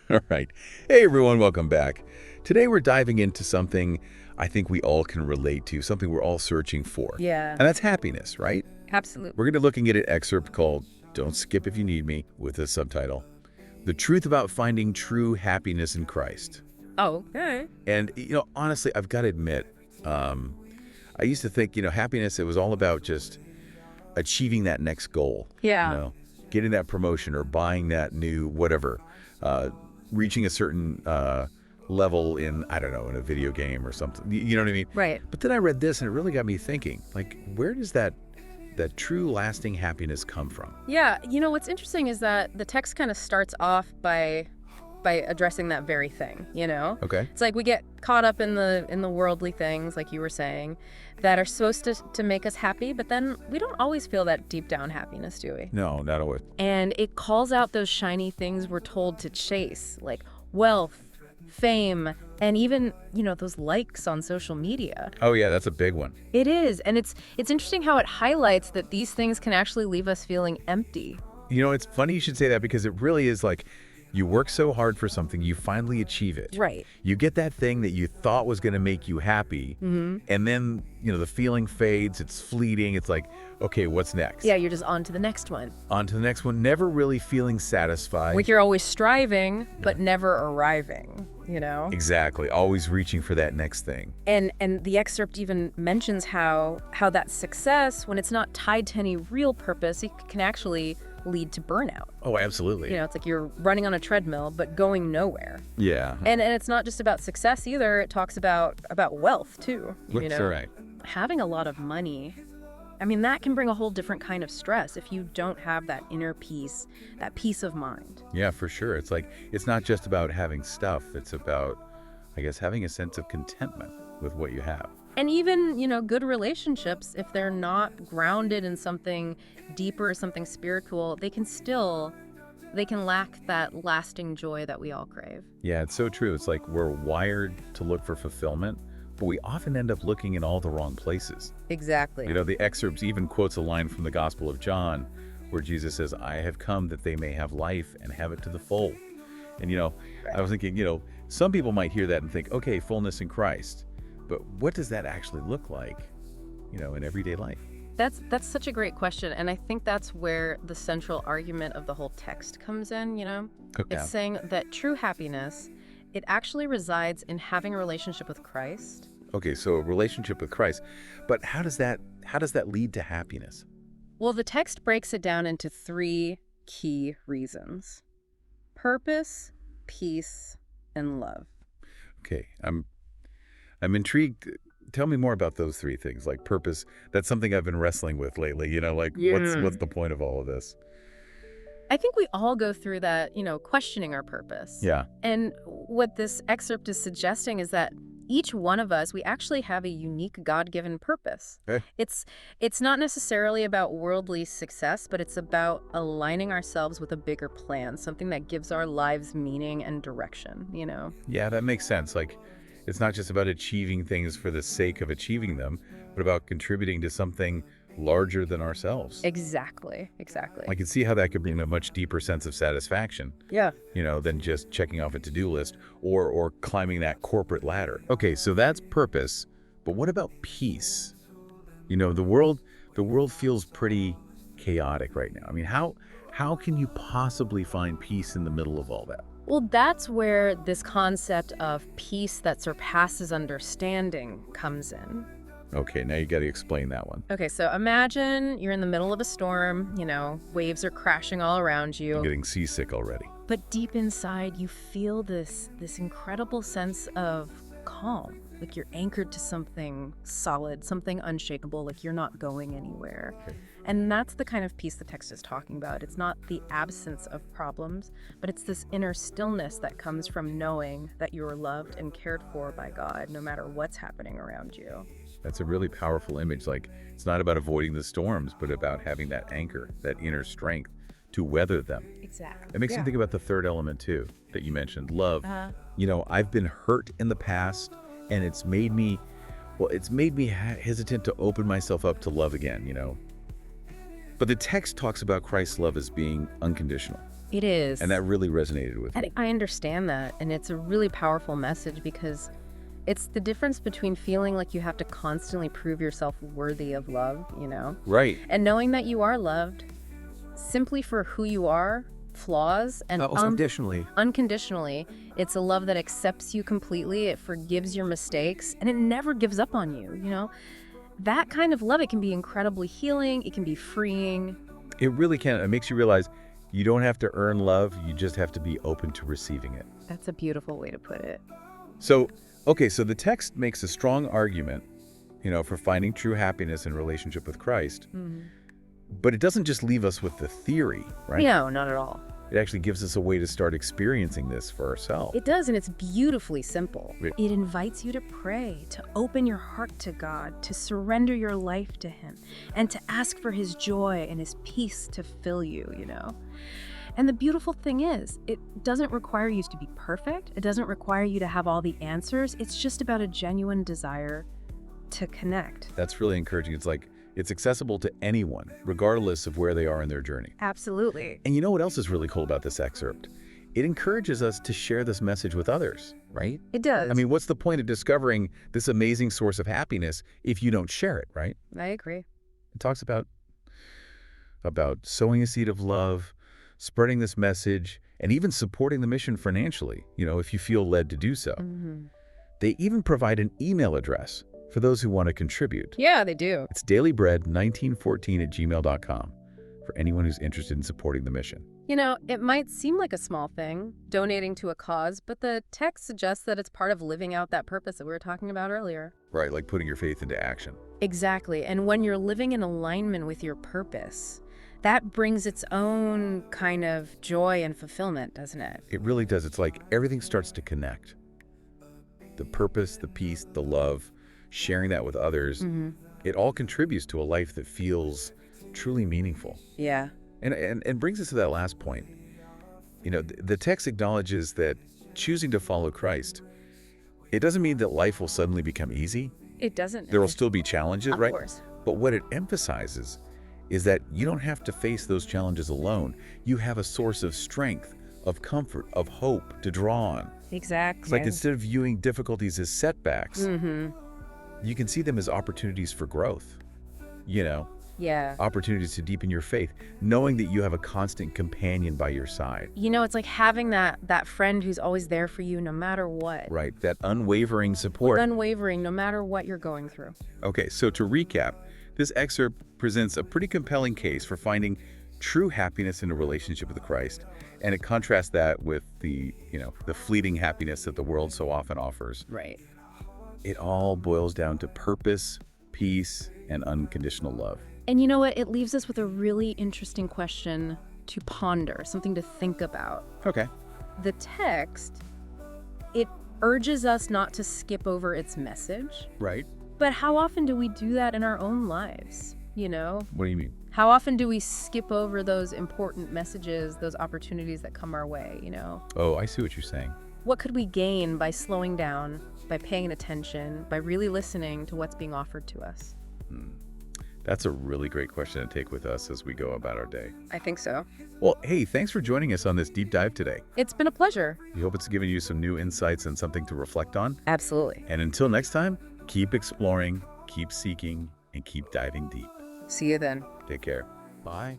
All right. Hey, everyone, welcome back. Today we're diving into something I think we all can relate to, something we're all searching for. Yeah, And that's happiness, right? absolutely. We're going to be looking at an excerpt called Don't Skip If You Need Me with a subtitle, The Truth About Finding True Happiness in Christ. Oh, okay. And, honestly, I've got to admit, I used to think, happiness, it was all about just achieving that next goal, Yeah. getting that promotion or buying that new whatever, uh, reaching a certain level in, I don't know, in a video game or something. You know what I mean? Right. But then I read this and it really got me thinking, like, where does that true lasting happiness come from? Yeah, what's interesting is that the text kind of starts off by addressing that very thing. Okay. It's like we get caught up in the worldly things, like you were saying, that are supposed to make us happy, but then we don't always feel that deep down happiness, do we? No, not always. And it calls out those shiny things we're told to chase, like wealth, fame, and even, those likes on social media. Oh, yeah, that's a big one. It is, and it's interesting how it highlights that these things can actually leave us feeling empty. It's funny you should say that because it really is like you work so hard for something, you finally achieve it. Right. You get that thing that you thought was going to make you happy, and then, the feeling fades, it's fleeting, it's like, okay, what's next? Yeah, you're just on to the next one. On to the next one, never really feeling satisfied. Like you're always striving, but never arriving. Exactly, always reaching for that next thing. And the excerpt even mentions how that success, when it's not tied to any real purpose, it can actually lead to burnout. Oh, absolutely. It's like you're running on a treadmill, but going nowhere. Yeah. And it's not just about success either. It talks about wealth too. That's right. Having a lot of money, that can bring a whole different kind of stress if you don't have that inner peace, that peace of mind. Yeah, for sure. It's like, it's not just about having stuff. It's about, I guess, having a sense of contentment with what you have. And even, good relationships, if they're not grounded in something deeper, something spiritual, they can lack that lasting joy that we all crave. Yeah, it's so true. It's like we're wired to look for fulfillment, but we often end up looking in all the wrong places. Exactly. The excerpts even quotes a line from the Gospel of John where Jesus says, I have come that they may have life and have it to the full. And, I was thinking, some people might hear that and think, okay, fullness in Christ. But what does that actually look like, in everyday life? That's such a great question. And I think that's where the central argument of the whole text comes in, It's saying that true happiness, it actually resides in having a relationship with Christ. Okay, so a relationship with Christ. But how does that lead to happiness? Well, the text breaks it down into 3 key reasons: purpose, peace, and love. Okay, I'm intrigued. Tell me more about those 3 things, like purpose. That's something I've been wrestling with lately. What's the point of all of this? I think we all go through that, questioning our purpose. Yeah. And what this excerpt is suggesting is that each one of us, we actually have a unique God-given purpose. Okay. It's not necessarily about worldly success, but it's about aligning ourselves with a bigger plan, something that gives our lives meaning and direction, Yeah, that makes sense. Like, it's not just about achieving things for the sake of achieving them, but about contributing to something larger than ourselves. Exactly. I can see how that could bring a much deeper sense of satisfaction, Yeah. than just checking off a to-do list or climbing that corporate ladder. Okay, so that's purpose, but what about peace? The world feels pretty chaotic right now. How can you possibly find peace in the middle of all that? Well, that's where this concept of peace that surpasses understanding comes in. Okay, now you got to explain that one. Okay, so imagine you're in the middle of a storm, waves are crashing all around you. I'm getting seasick already. But deep inside, you feel this incredible sense of calm. Like you're anchored to something solid, something unshakable, like you're not going anywhere. Okay. And that's the kind of peace the text is talking about. It's not the absence of problems, but it's this inner stillness that comes from knowing that you're loved and cared for by God, no matter what's happening around you. That's a really powerful image. Like, it's not about avoiding the storms, but about having that anchor, that inner strength to weather them. Exactly. It makes me think about the third element, too, that you mentioned, love. I've been hurt in the past, and it's made me hesitant to open myself up to love again, But the text talks about Christ's love as being unconditional. It is. And that really resonated with me. And I understand that. And it's a really powerful message because it's the difference between feeling like you have to constantly prove yourself worthy of love, you know, Right. and knowing that you are loved simply for who you are, flaws, and Unconditionally. unconditionally. It's a love that accepts you completely, it forgives your mistakes, and it never gives up on you, you know? That kind of love, it can be incredibly healing, it can be freeing. It really can. It makes you realize you don't have to earn love. You just have to be open to receiving it. That's a beautiful way to put it. So, okay, so the text makes a strong argument, for finding true happiness in relationship with Christ. But it doesn't just leave us with the theory, right? No, not at all. It actually gives us a way to start experiencing this for ourselves. It does, and it's beautifully simple. Right. It invites you to pray, to open your heart to God, to surrender your life to Him, and to ask for His joy and His peace to fill you, you know? And the beautiful thing is, it doesn't require you to be perfect. It doesn't require you to have all the answers. It's just about a genuine desire to connect. That's really encouraging. It's like it's accessible to anyone, regardless of where they are in their journey. Absolutely. And you know what else is really cool about this excerpt? It encourages us to share this message with others, right? It does. I mean, what's the point of discovering this amazing source of happiness if you don't share it, right? I agree. It talks about sowing a seed of love, spreading this message, and even supporting the mission financially, if you feel led to do so. They even provide an email address for those who want to contribute. Yeah, they do. It's dailybread1914@gmail.com for anyone who's interested in supporting the mission. You know, it might seem like a small thing, donating to a cause, but the text suggests that it's part of living out that purpose that we were talking about earlier. Right, like putting your faith into action. Exactly. And when you're living in alignment with your purpose, that brings its own kind of joy and fulfillment, doesn't it? It really does. It's like everything starts to connect. The purpose, the peace, the love, sharing that with others, it all contributes to a life that feels truly meaningful. Yeah. And brings us to that last point. The text acknowledges that choosing to follow Christ, it doesn't mean that life will suddenly become easy. It doesn't. There will still be challenges, Of right? course. But what it emphasizes is that you don't have to face those challenges alone. You have a source of strength, of comfort, of hope to draw on. Exactly. It's like instead of viewing difficulties as setbacks, you can see them as opportunities for growth. Yeah. Opportunities to deepen your faith, knowing that you have a constant companion by your side. It's like having that friend who's always there for you no matter what. Right, that unwavering support. Unwavering no matter what you're going through. Okay, so to recap, this excerpt presents a pretty compelling case for finding true happiness in a relationship with Christ, and it contrasts that with the fleeting happiness that the world so often offers. Right. It all boils down to purpose, peace, and unconditional love. And you know what? It leaves us with a really interesting question to ponder, something to think about. Okay. The text, it urges us not to skip over its message. Right. But how often do we do that in our own lives? What do you mean? How often do we skip over those important messages, those opportunities that come our way, Oh, I see what you're saying. What could we gain by slowing down, by paying attention, by really listening to what's being offered to us? That's a really great question to take with us as we go about our day. I think so. Well, hey, thanks for joining us on this deep dive today. It's been a pleasure. We hope it's given you some new insights and something to reflect on. Absolutely. And until next time, keep exploring, keep seeking, and keep diving deep. See you then. Take care. Bye.